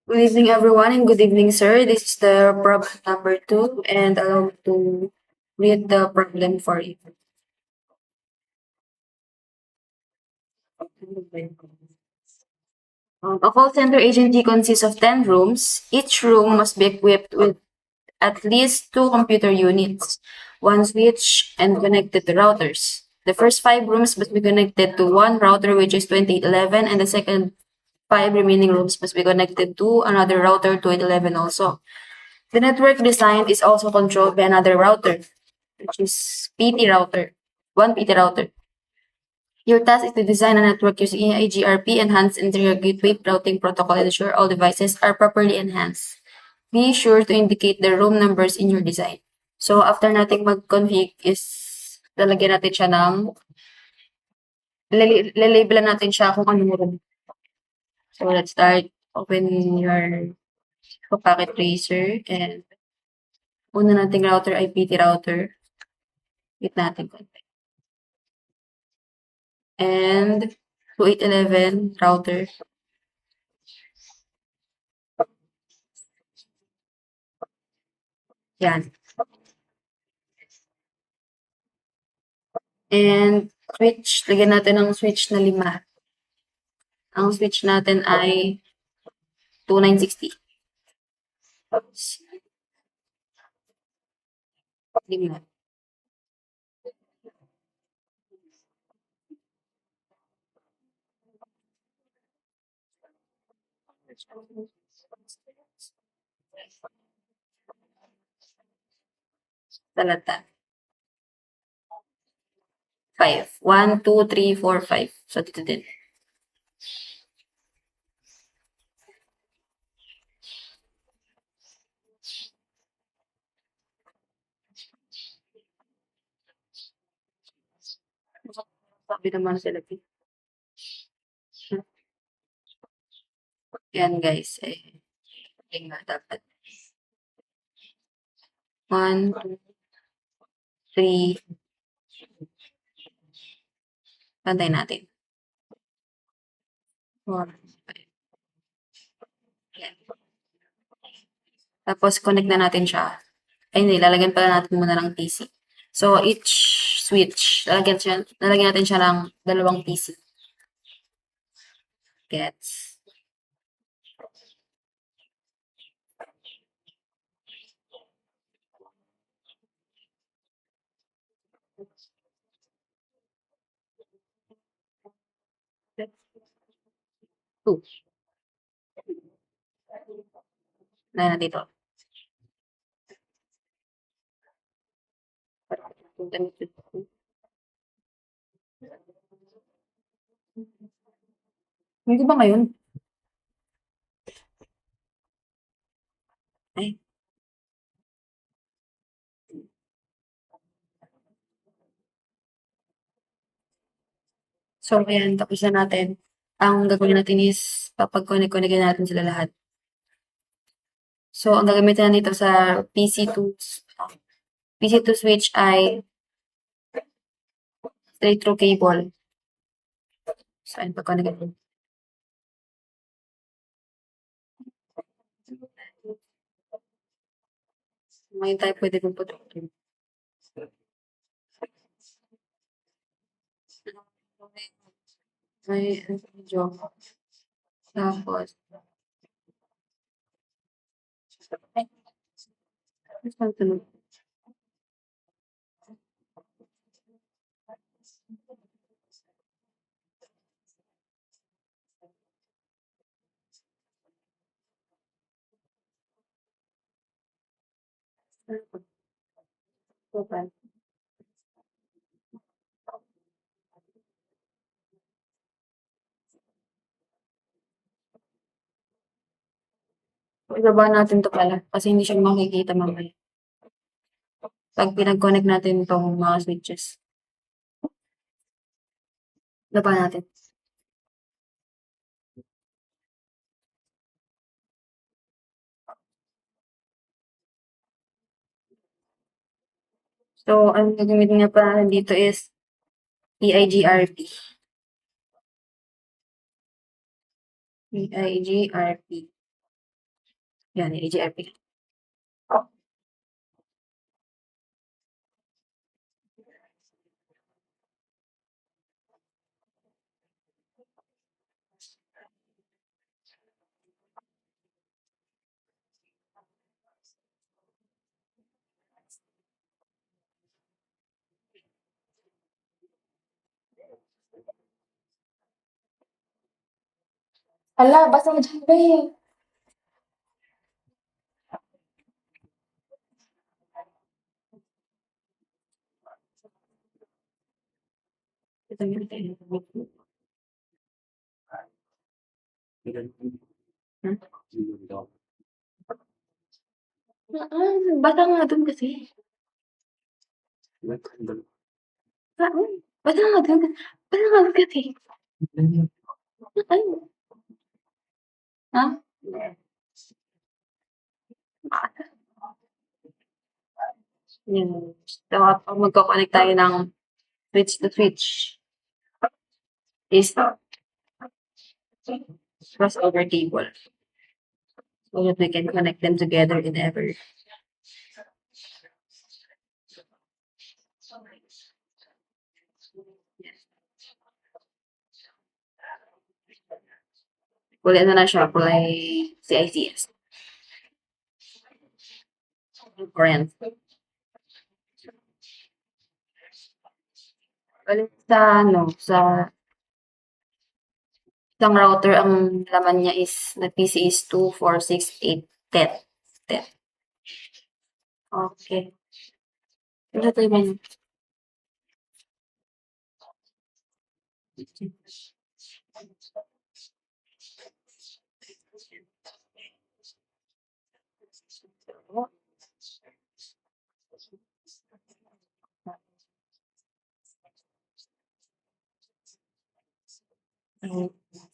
Good evening, everyone, and good evening, sir. This is the problem number 2, and allow me to read the problem for you. A call center agency consists of 10 rooms. Each room must be equipped with at least 2 computer units, one switch, and connected to routers. The first 5 rooms must be connected to one router, which is 2811, and the second 5 remaining rooms must be connected to another router, 2811 also. The network design is also controlled by another router, which is PT router, one PT router. Your task is to design a network using AIGRP Enhanced Interior Gateway Routing Protocol and ensure all devices are properly enhanced. Be sure to indicate the room numbers in your design. So, after nating mag-config is lalagyan natin siya ng lalabel natin siya kung anong room. So, let's start. Open your packet tracer and una nating router ay PT router. Hit natin konti. And 2811 router. Yan. And switch, lagyan natin ng switch na 5. Ang switch natin ay 2960. 5. Talata. 5. 1, 2, 3, 4, 5. So, dito din. Sabi naman sila. Yan guys. Tingnan dapat. 1, 2, 3. Pantay natin. 4, 5. Yan. Tapos, connect na natin siya. Ay, hindi. Lalagyan pala natin muna ng PC. So, each switch, lalagyan natin siya ng 2 PC. Gets. Two. Lagyan natin ito. Hindi ba ngayon? Ay. So, ayan, tapos na natin. Ang gagawin natin is, papag-connect-connectin natin sila lahat. So, ang gagamitin na dito sa PC2 switch ay straight through cable. So, ayan, pag-connect natin. Ngayon tayo pwede kong putulin. May video. Tapos, saan tunog? Total. Ibaba natin to pala kasi hindi siya makikita mamaya. Pag pinag-connect natin itong mga switches. Ibaba natin. So, ang gagamitin nga pa natin dito is EIGRP. EIGRP. Yan, AGRP. Hala, basta mo dyan, be. Basa nga dun kasi. Basa nga dun. Basa nga dun kasi. Ay. Ha? Yan. So, pag magko-connect tayo ng switch to switch is crossover cable so that we can connect them together in ever. Kulay ano na siya, kulay CICS. Current. Balik sa ano, sa isang router, ang laman niya is na PC is 2, 4, 6, 8, 10. 10. Okay. Ano tayo ba yun?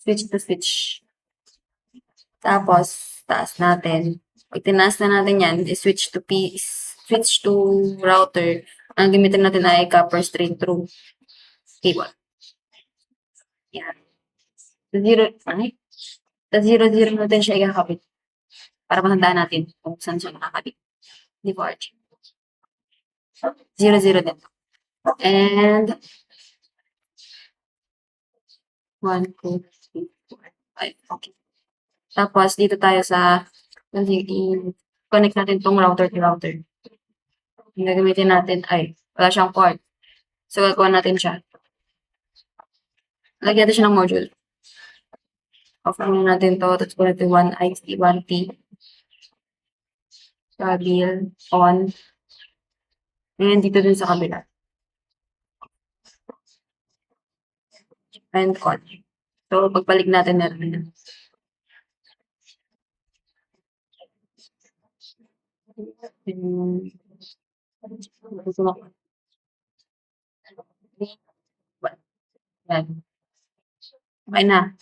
Switch to switch. Tapos, taas natin. Pag tinaas na natin yan, switch to router. Ang gamitin natin ay copper straight through cable. Yan. Sa zero, zero natin siya ikakabit. Para matandaan natin kung saan siya nakakabit. Di ba, Archie? Zero, zero din. And 1, 2, 3, 4, 5. Okay. Tapos, dito tayo sa connect natin tong router to router. Yung gagamitin natin ay wala siyang port. So, gagawa natin siya. Lagyan natin siya ng module. Off muna natin to. Tapos connect to 1 IC, 1T. Stabil, on. Ngayon, dito dun sa kabila. And on. So, pagbalik natin meron na. Yan. Okay na.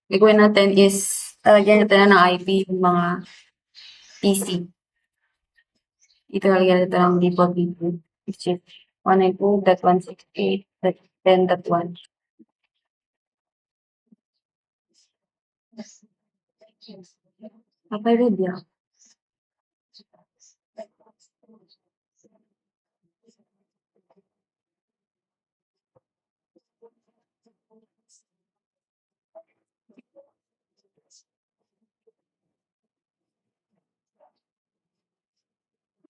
Gagawin natin is, talagyan natin na ng IP yung mga PC. Ito lagyan natin ng default IP, which is 192.168.10.1. Okay, ready ah.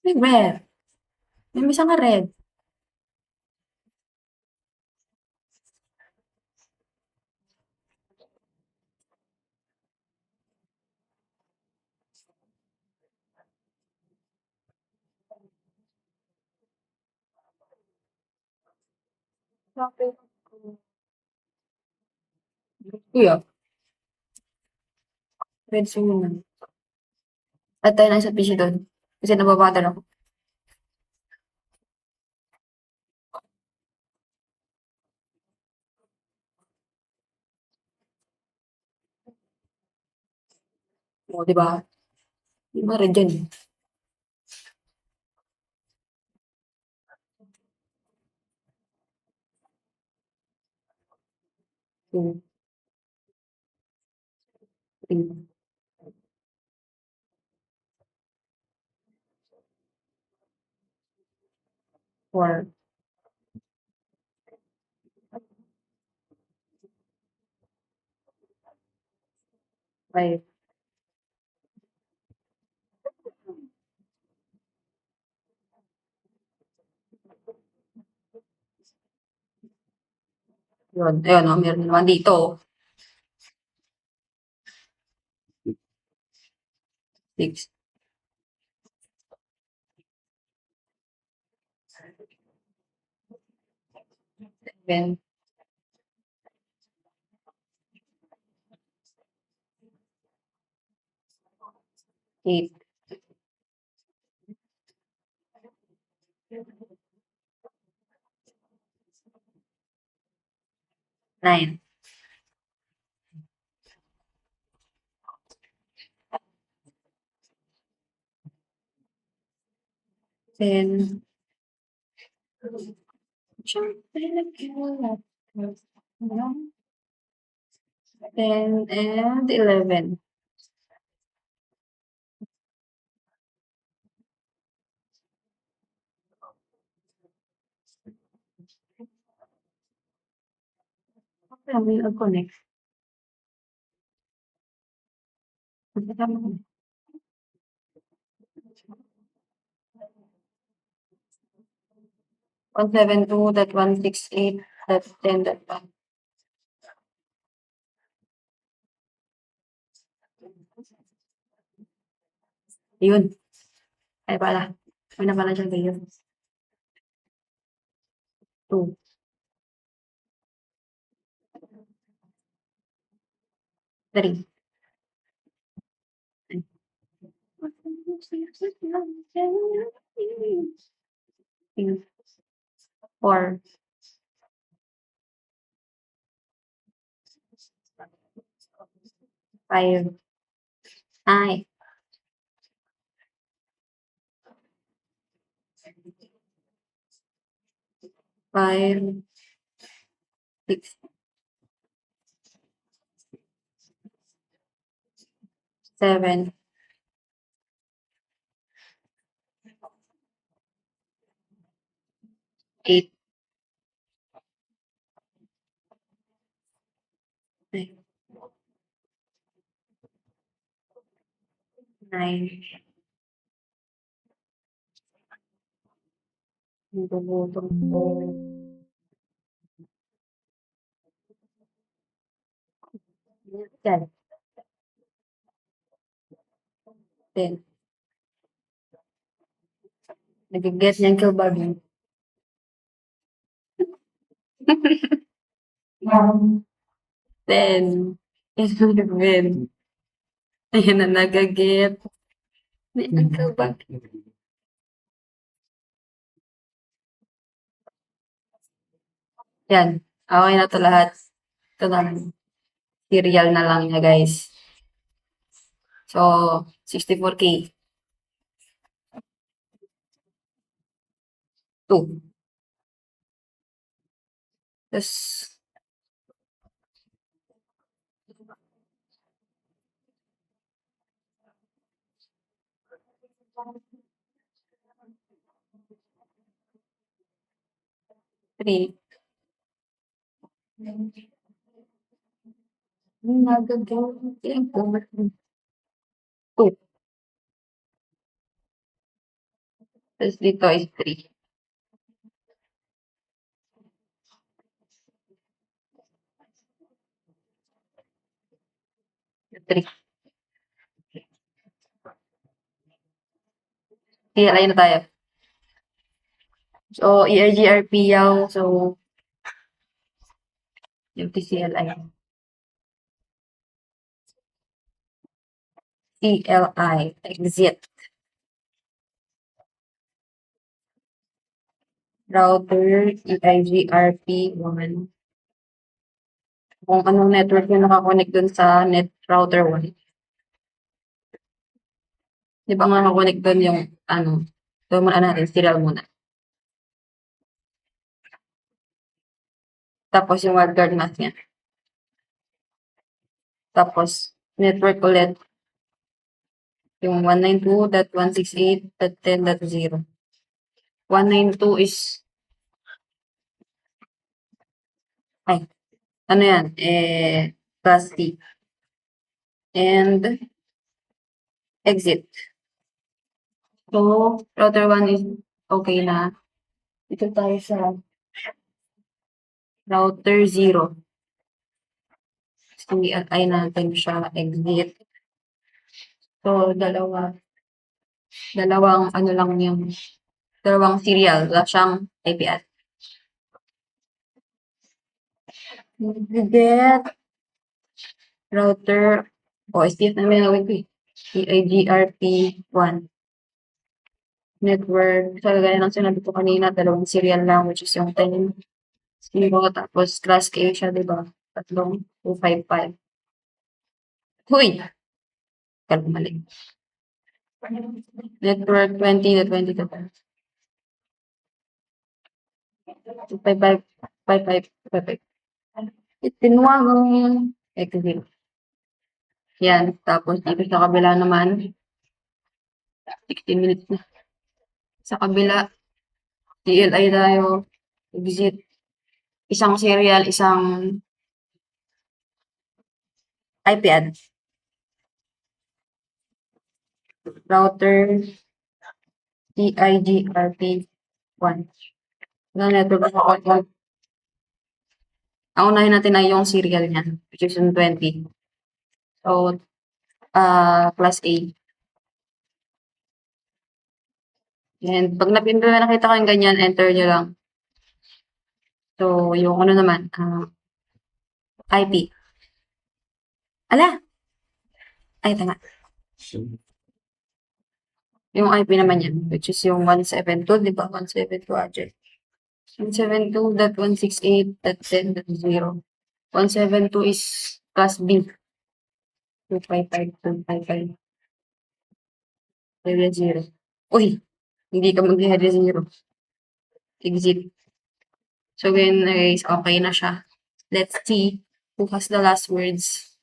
May red. May isa nga red. Kuya. Red sunan. At tayo lang sa PC doon. Kasi nababother ako. O, di ba? Di ba red yan? Two, three. 4, 5. Yun, ayun, oh, meron naman dito. 6. 7. 8. 9. 10. 10 and 11. Okay, may nag-connect. 172.168.10.1. Yun. Ay pala. May na pala siyang gayon. 2. 3. 4. 5. Ay. 5. 6. 7. 8. 9. Nagugutom ko. Yan. 10. Nag-get niyang kilbag. 10. 11. Ayan na nag-get. May kilbag. Yan. Okay na to lahat. Ito na. Serial na lang niya, guys. So, 64K. 2. Tapos, 3. Nag-get. 2. Tapos dito is 3. 3. CLI na tayo. So, ERGRP yung, so, yung TCLI. CLI, exit. Router, EIGRP1. Kung anong network yung nakakonect dun sa net router 1. Di ba nga nakakonect dun yung, ito muna natin, serial muna. Tapos yung wildcard mask niya. Tapos, network ulit. Yung 192.168.10.0. 192 is Ay, ano yan? Class D. And exit. So, router 1 is okay na. Ito tayo sa router 0. I natin siya exit. So, dalawang ano lang yung dalawang serial. Wala siyang IP address. Get router SPF namin gawin ko eh. EIGRP1 network. So, gaya ng sinabi ko kanina, dalawang serial lang, which is yung 10. Tapos class A siya, di ba? Tatlong 255. Huy! Kala mali. Network 20 to 22. 255, 55, 55. Itinuwang exit. Yan. Tapos dito sa kabila naman, 16 minutes na. Sa kabila, TLI tayo. Exit. Isang serial, isang IP ad. Router TIGRP1. Ang network ako. Ang unahin natin ay yung serial niya, which is yung 20. So, class A. And pag nakita ko yung ganyan, enter nyo lang. So, yung ano naman, IP. Ala! Ay, tama. Yung IP naman yan, which is yung 172, di ba? 172 address. 172.168.10.0. 172 is class B. 255, 0. Uy! Hindi ka mag-head 0. Exit. So, again, guys, okay na siya. Let's see who has the last words.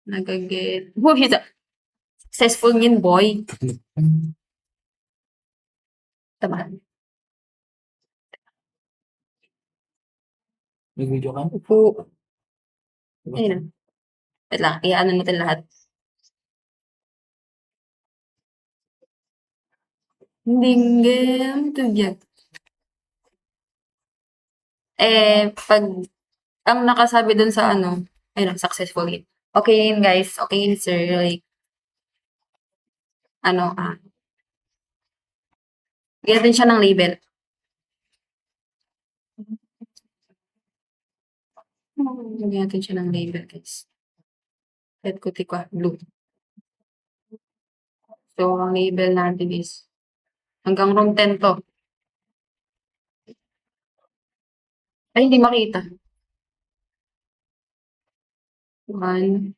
Nagaget. Who is successful yun, boy? Tama. Nag-video ka? Upo. Ayun na. Wait lang, i-ano natin lahat. Dinggem tugyan. Pag ang nakasabi dun sa ano, ayun, successful yun. Okay yun, guys. Okay yun, sir. Like, ano, bigyan din siya ng label. Bigyan natin siya ng label, guys. Red kutikwa, blue. So, ang label natin is hanggang room 10 to. Ay, hindi makita. 1,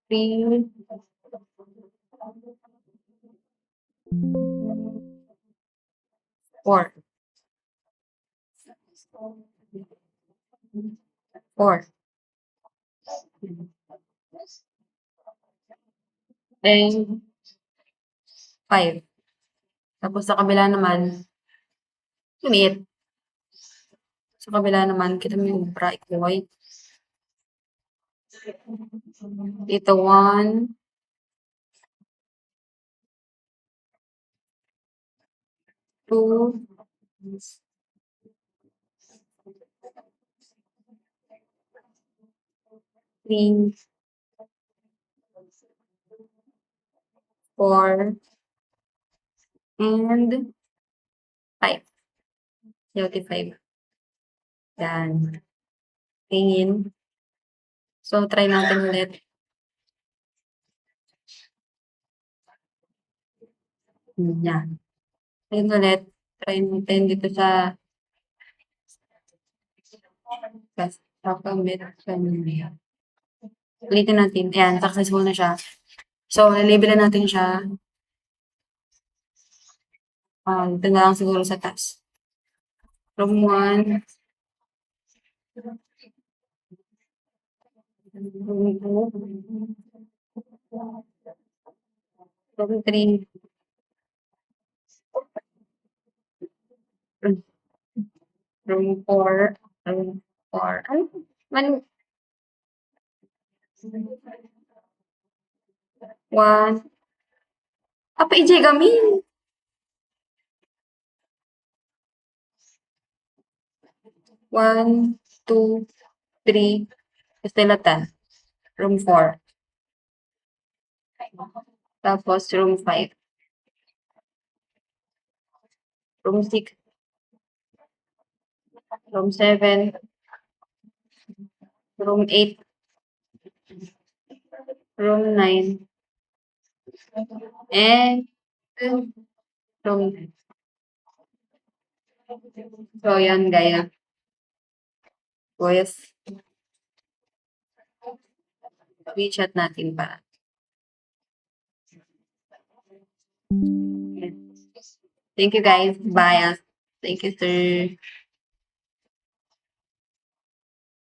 3, 4. 4. And 5. Tapos sa kabila naman, lumit. Sa kabila naman, kita mo yung bright white. Dito 1, 2, 3, 4, and 5. Yung 5. Yan. Tingin. So, try natin ulit. Yan. Ayun ulit. Try natin dito sa commit. Ulitin natin. Ayan, successful na siya. So, labelan natin siya. Ito na lang siguro sa taas. Room 1. Room 3. Room 4. Room 4. Ano? Man, 1. Apa ijay gamin? 1, 2, 3. Estelatan. Room 4. Tapos room 5. Room 6. Room 7. Room 8. Room 9. And room 10. So, yan gaya. Pues, WeChat natin pa. Thank you guys. Bye. Thank you, sir.